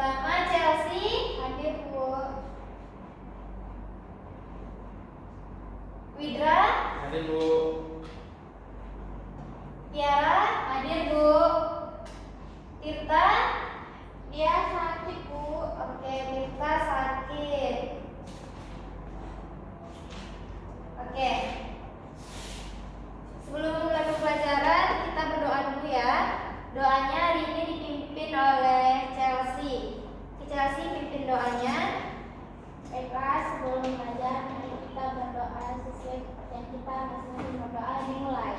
pertama Chelsea. Hadir, Bu. Widra. Hadir, Bu. Tiara. Hadir, Bu. Tirta. Dia sakit, Bu. Oke, Tirta sakit. Oke. Sebelum mulai pembelajaran, kita berdoa dulu ya. Doanya hari ini dipimpin oleh Chelsea. Chelsea pimpin doanya. Baiklah, sebelum belajar, mari kita berdoa sesuai seperti yang kita masing-masing berdoa. Dimulai.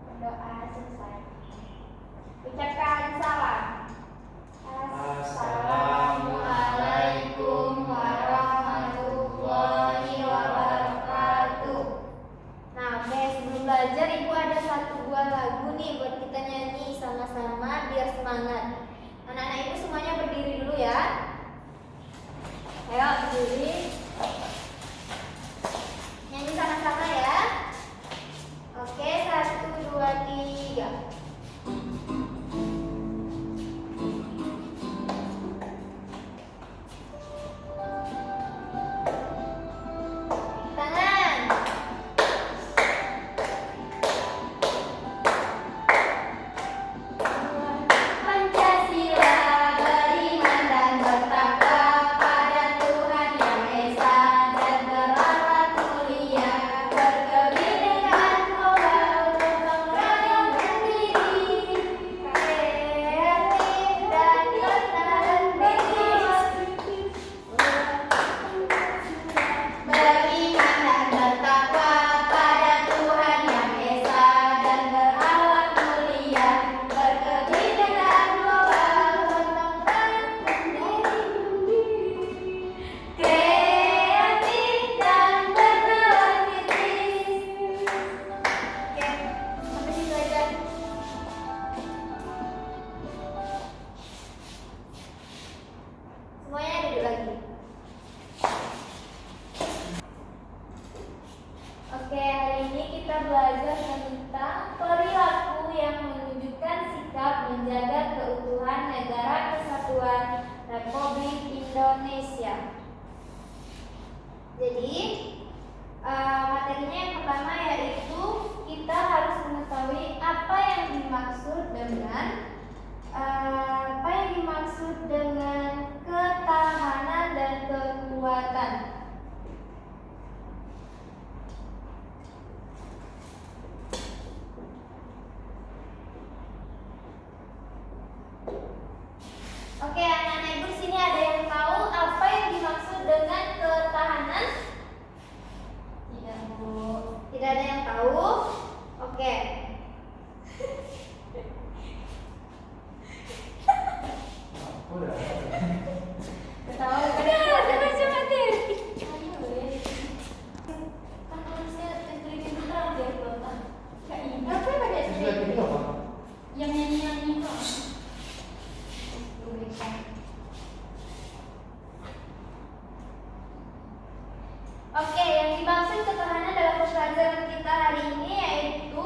Berdoa selesai. Ucapkan salam. Assalamualaikum warahmatullahi wabarakatuh. Nah, oke, sebelum belajar Ibu ada satu buah lagu nih buat kita nyanyi sama-sama biar semangat. Anak-anak Ibu semuanya berdiri dulu ya. Ayo berdiri. Nyanyi sama-sama ya. Oke, 1, 2, 3. Tangan. Pancasila beriman dan bertakwa pada Tuhan Yang Esa dan berakhlak mulia, berkebinekaan global, gotong royong mandiri, kreatif dan bertahan bisnis. Beriman dan bertakwa pada Tuhan Yang Esa dan berakhlak mulia, berkebinekaan global, gotong royong mandiri, kreatif dan bernalar kritis. Oke, sampai situ aja. Semuanya duduk lagi. Oke, hari ini kita belajar tentang perilaku yang menunjukkan sikap menjaga keutuhan Negara Kesatuan Republik Indonesia. Jadi, materinya yang pertama yaitu kita harus mengetahui apa yang dimaksud dengan ketahanan dan kekuatan. Oke, anak-anak Ibu di sini ada yang tahu apa yang dimaksud dengan ketahanan? Tidak, Bu. Tidak ada yang tahu? Oke. Udah. Ketawa Coba deh. Kan harusnya intelligent putra biar kelihatan. Kak ini. Apa yang pakai Sudah gitu apa? yang nyanyi kok. Oke, yang dimaksud ketahanan dalam pembelajaran kita hari ini yaitu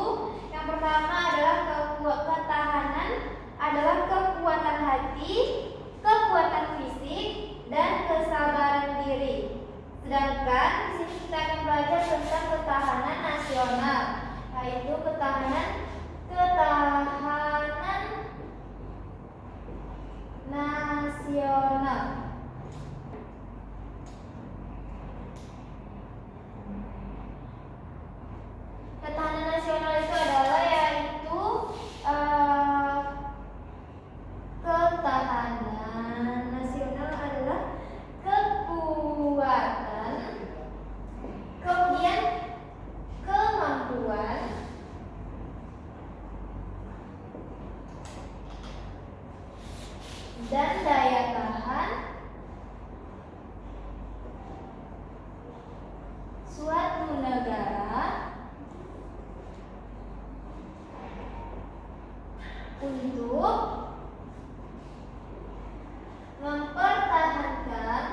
yang pertama adalah ketahanan adalah kekuatan hati, kekuatan fisik, dan kesabaran diri. Sedangkan di sini kita akan belajar tentang ketahanan nasional, yaitu ketahanan nasional. Ketahanan nasional itu adalah yaitu ketahanan nasional adalah kekuatan, kemudian kemampuan, dan daya tahan suatu negara untuk mempertahankan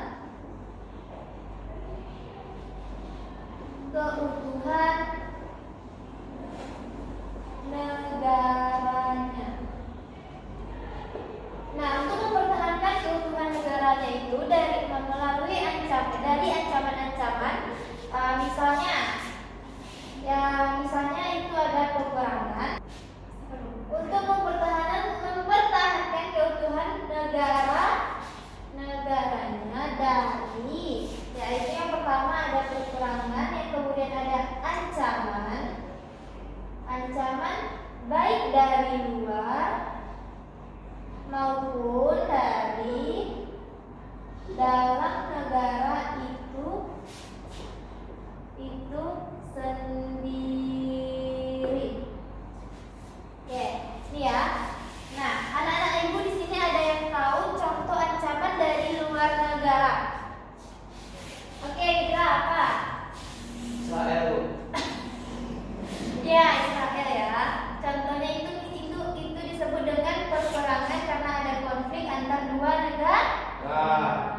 keutuhan negaranya. Nah, untuk misalnya itu dari melalui ancaman-ancaman, misalnya itu ada peperangan untuk mempertahankan keutuhan negaranya dari, yaitu yang pertama ada peperangan, yang kemudian ada ancaman baik dari luar maupun dari dalam negara itu sendiri. Oke, ini ya. Nah, anak-anak ibu di sini ada yang tahu contoh ancaman dari luar negara? Oke, kira apa? Israel, Bu. Ya, Israel ya. Contohnya itu disebut dengan peperangan karena ada konflik antar dua negara.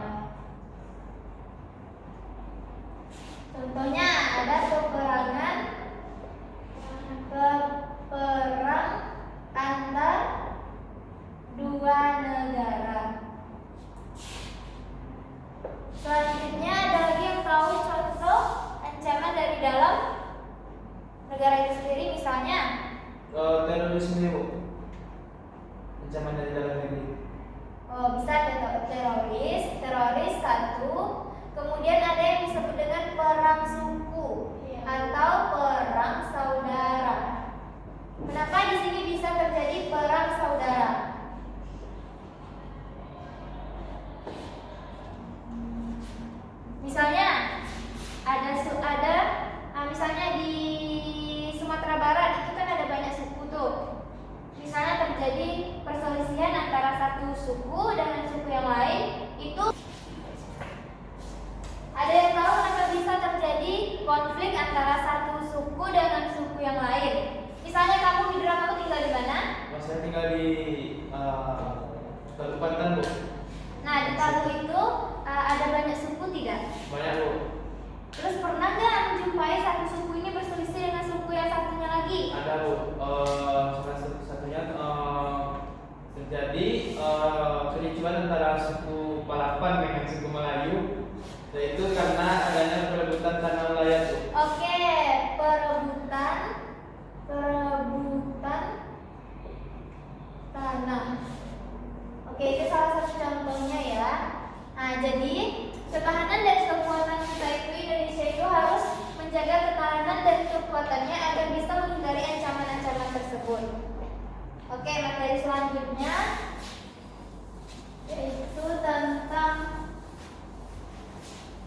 Contohnya ada peperangan antar dua negara. Selanjutnya ada lagi yang tahu contoh ancaman dari dalam negara itu sendiri, misalnya Terorisme, Bu. Ancaman dari dalam negeri. bisa teroris satu. Kemudian ada yang disebut dengan perang suku atau perang saudara. Kenapa di sini bisa terjadi perang saudara? Misalnya misalnya di Sumatera Barat itu kan ada banyak suku tuh. Misalnya terjadi perselisihan antara satu suku dengan suku yang lain, itu ada yang tahu kenapa bisa terjadi konflik antara satu suku dengan suku yang lain? Misalnya kamu tinggal di mana? Saya tinggal di Kalimantan, Bu. Nah, di Palu itu ada banyak suku tidak? Banyak, Bu. Terus pernah nggak menjumpai satu suku ini berselisih dengan suku yang satunya lagi? Ada, Bu. Salah satunya terjadi kericuan antara suku Palapan dengan suku Melayu, yaitu karena adanya perebutan tanah nelayan, Bu. Oke, perebutan tanah. Oke, itu salah satu contohnya ya. Nah, jadi ketahanan dan kekuatan kita itu, Indonesia itu harus menjaga ketahanan dan kekuatannya agar bisa menghindari ancaman-ancaman tersebut. Oke, materi selanjutnya yaitu tentang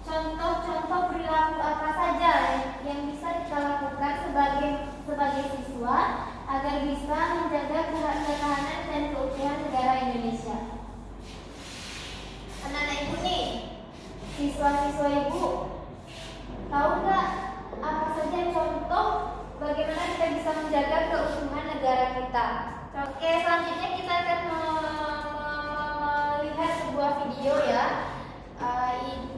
contoh-contoh perilaku apa saja yang bisa kita lakukan sebagai siswa agar bisa menjaga ketahanan dan keutuhan negara Indonesia. Anak-anak ibu nih, siswa-siswa ibu, tahu nggak apa saja contoh bagaimana kita bisa menjaga keutuhan negara kita? Oke, selanjutnya kita akan melihat sebuah video ya.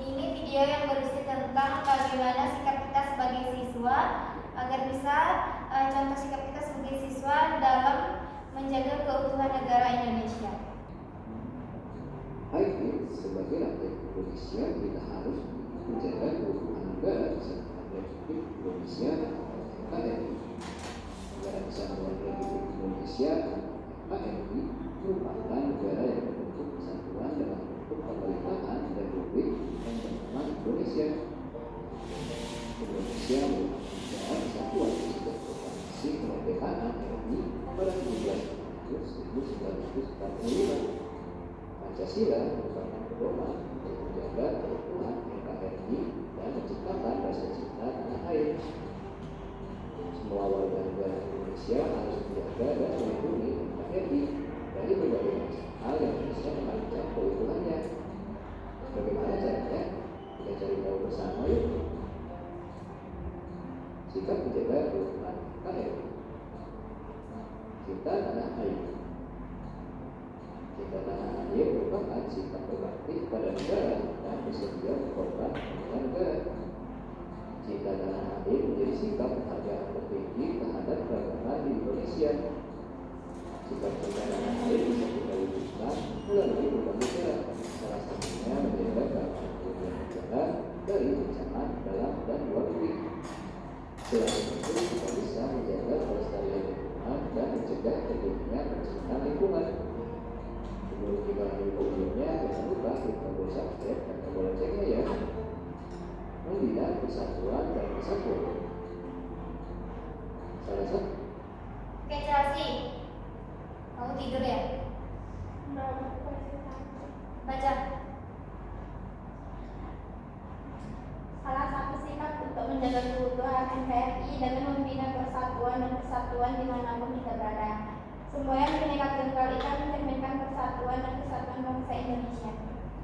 Ini video yang berisi tentang bagaimana sikap kita sebagai siswa agar bisa contoh sikap kita sebagai siswa dalam menjaga keutuhan negara Indonesia. Baik, sebagai rakyat Indonesia kita harus menjaga keutuhan negara serta Republik Indonesia NKRI. Negara Kesatuan Republik Indonesia NKRI merupakan negara yang membentuk kesatuan dalam bentuk pemerintahan Republik yang bernama Indonesia. Indonesia merupakan negara kesatuan sejak proklamasi kemerdekaan RI pada 17 Agustus 1945. Pancasila merupakan pedoman untuk menjaga keutuhan NKRI dan menciptakan rasa cinta tanah air. Semua warga negara Indonesia harus menjaga dan melindungi NKRI dari berbagai macam hal yang bisa mengancam keutuhannya. Bagaimana caranya? Kita cari tahu bersama yuk. Sikap menjaga keutuhan NKRI. Cinta tanah air. Cinta tanah air merupakan sikap berbakti pada negara dan bersedia berkorban untuk negara. Cinta tanah air menjadi sikap penghargaan tertinggi terhadap keragaman di Indonesia. Sikap cinta tanah air bisa kita wujudkan melalui berbagai cara, salah satunya program NKRI dengan membina persatuan dan kesatuan dimanapun kita berada. Semboyan Bhinneka Tunggal Ika mencerminkan persatuan dan kesatuan bangsa Indonesia.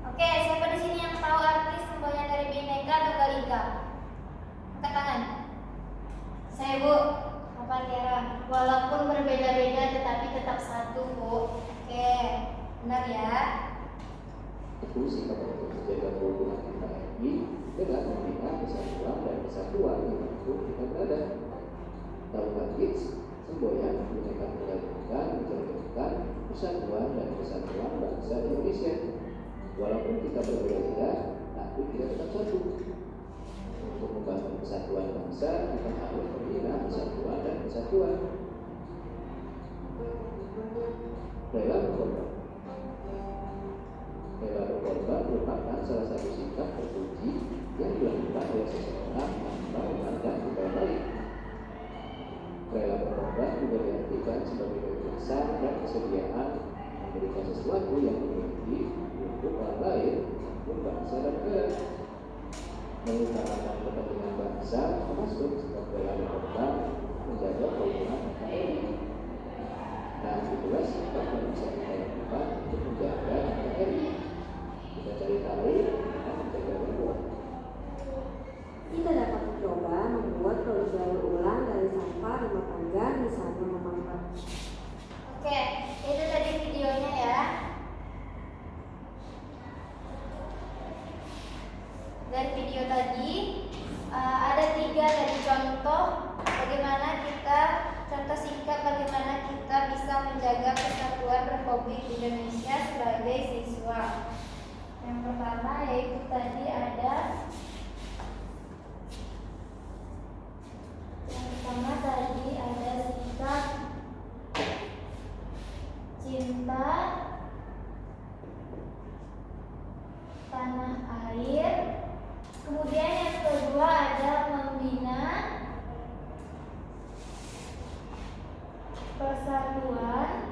Oke, siapa di sini yang tahu arti semboyan dari Bhinneka Tunggal Ika? Angkat tangan. Saya, Bu. Apa Tiara? Walaupun berbeda-beda tetapi tetap satu, Bu. Oke, benar ya. Fungsi untuk menjaga kerukunan NKRI dengan membina kesatuan dan kesatuan dimanapun kita berada. Tahu hadis, semboyan Bhinneka Tunggal Ika mencerminkan persatuan dan kesatuan bangsa Indonesia. Walaupun kita berbeda-beda, tapi kita tetap satu. Untuk membangun kesatuan bangsa, kita harus membina persatuan dan kesatuan. Rela berkorban. Rela berkorban merupakan salah satu sikap terpuji yang dilakukan oleh seseorang tanpa memandang timbal balik. Rela berkorban juga diartikan sebagai keikhlasan dan kesediaan memberikan sesuatu yang dimiliki untuk orang lain maupun bangsa dan negara. Mengutamakan kepentingan bangsa termasuk sikap rela berkorban menjaga kerukunan NKRI. Nah, itulah sikap yang bisa kita lakukan untuk menjaga NKRI. Kita cari tahu dan menjaga kerukunan. Kita dapat mencoba membuat produksi ulang dari sampah rumah tangga, misalnya memakan. Oke, itu tadi videonya ya. Dari video tadi ada 3 dari contoh sikap bagaimana kita bisa menjaga persatuan Republik Indonesia sebagai siswa. Yang pertama yaitu tadi ada sikap cinta tanah air. Kemudian yang kedua ada membina persatuan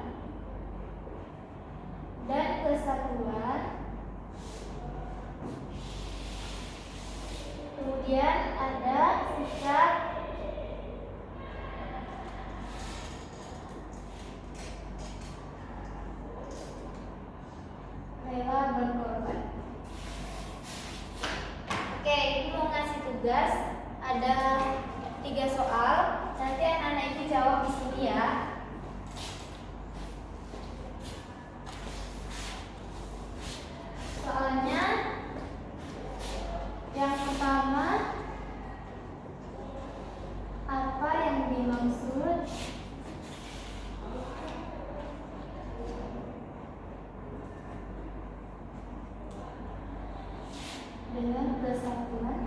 dan kesatuan. Kemudian ada sikap rela berkorban. Oke, ini mau ngasih tugas, ada 3 soal. Nanti anak-anak itu jawab di sini ya. Soalnya yang pertama, apa yang dimaksud dengan kesatuan?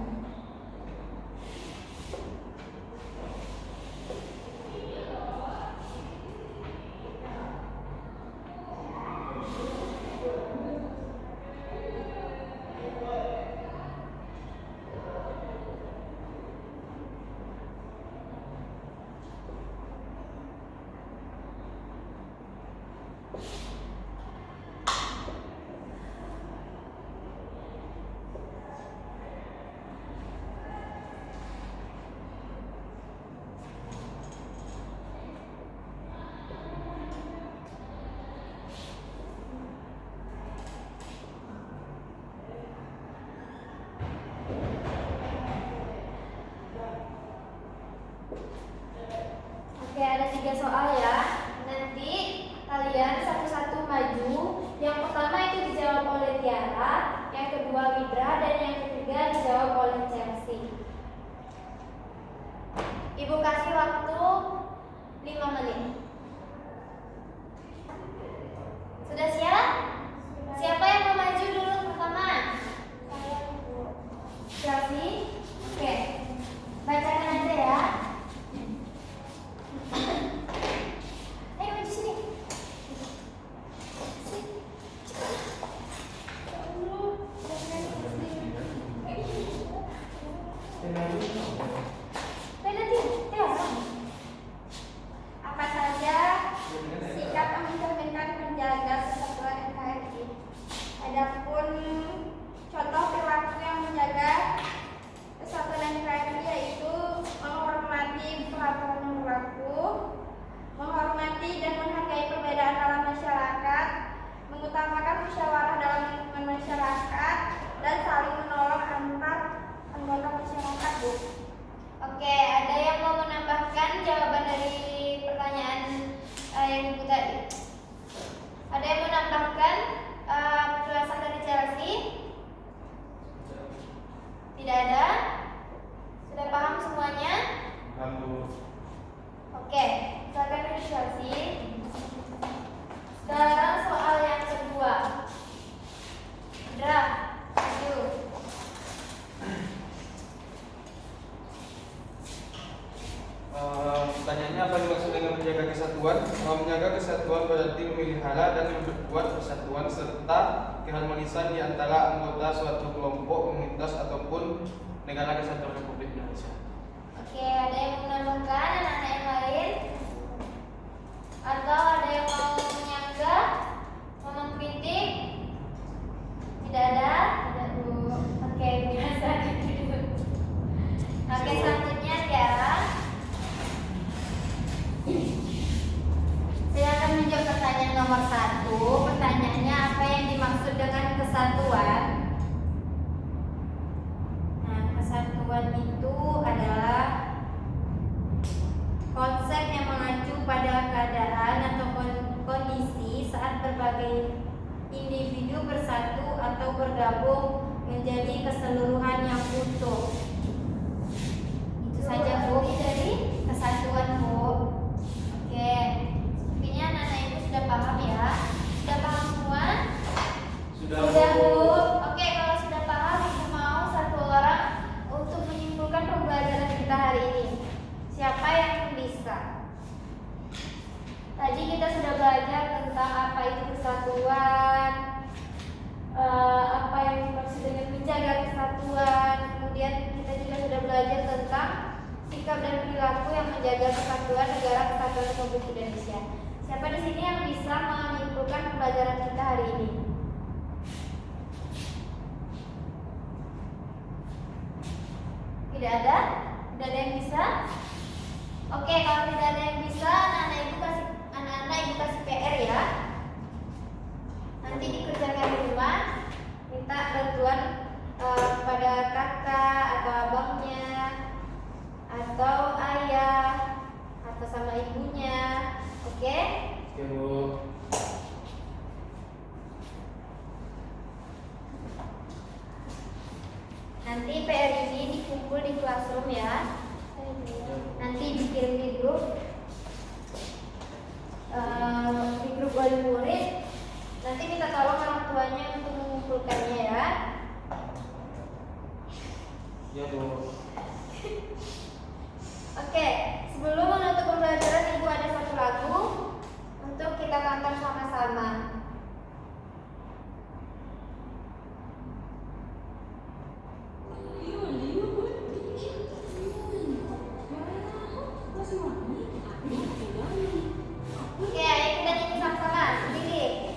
Oke, ada 3 soal ya. Nanti kalian satu-satu maju. Yang pertama itu dijawab oleh Tiara, yang kedua Widra, dan yang ketiga dijawab oleh Chelsea. Ibu kasih waktu 5 menit. Sudah siap? Siapa yang mau maju dulu pertama? Chelsea? Oke. Bacakan aja ya. Ayo maju sini. Apa saja serta keharmonisan di antara anggota suatu kelompok, komunitas ataupun negara kesatuan Republik Indonesia. Oke, ada yang menambahkan anak-anak yang lain? Atau ada yang mau menyanggah, mau mengkritik? Tidak ada? Tidak dulu. Oke, biasa gitu. Oke, selanjutnya ya. Saya akan menjawab pertanyaan nomor 1. Pertanyaannya, apa yang dimaksud dengan kesatuan? Nah, kesatuan itu adalah konsep yang mengacu pada keadaan atau kondisi saat berbagai individu bersatu atau bergabung menjadi keseluruhan yang utuh. Itu saja Bu dari kesatuan Bu. Oke, sepertinya anak-anak itu sudah paham ya. Sudah paham semua? Sudah Bu. Oke, kalau sudah paham, Ibu mau satu orang untuk menyimpulkan pembelajaran kita hari ini. Siapa yang bisa? Tadi kita sudah belajar tentang apa itu kesatuan, apa yang dimaksud dengan menjaga kesatuan. Kemudian kita juga sudah belajar tentang sikap dan perilaku yang menjaga kesatuan negara kesatuan Republik Indonesia. Siapa di sini yang bisa menyimpulkan pembelajaran kita hari ini? Tidak ada? Tidak ada yang bisa? Oke, kalau tidak ada yang bisa, anak-anak ibu kasih PR ya. Nanti dikerjakan di rumah. Minta bantuan kepada kakak atau abangnya atau ayah atau sama ibunya. Oke? Oke Bu. Nanti PR ini dikumpul di classroom ya. Nanti dikirim di grup wali murid. Nanti minta tolong orang tuanya untuk mengumpulkannya ya. Ya Bu. Oke, sebelum menutup pembelajaran Ibu ada satu lagu untuk kita kantor sama-sama. Oke, ayo kita nyanyi sama-sama. Sendiri.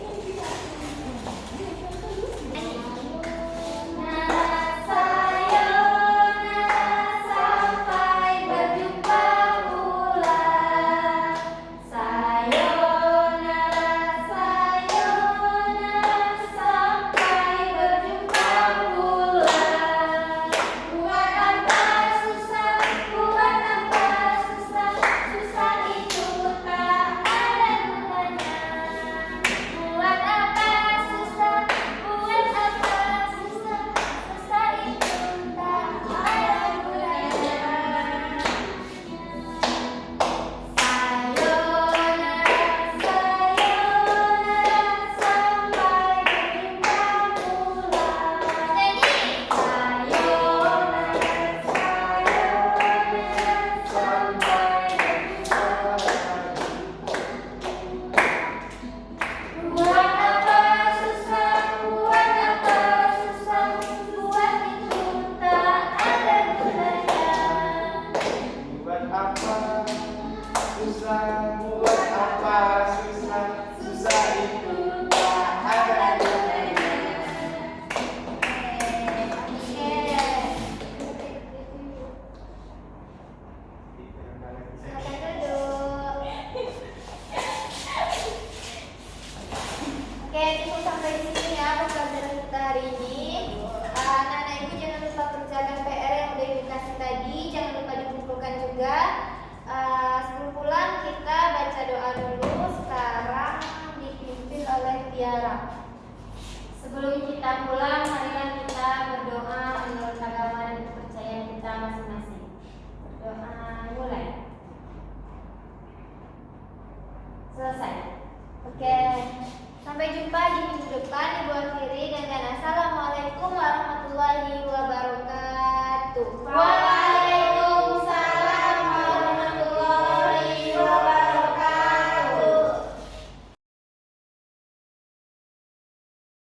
Sampai berjumpa pula. Sebelum kita pulang, marilah kita berdoa menurut agama dan kepercayaan kita masing-masing. Berdoa, mulai. Selesai. Oke. Sampai jumpa di minggu depan.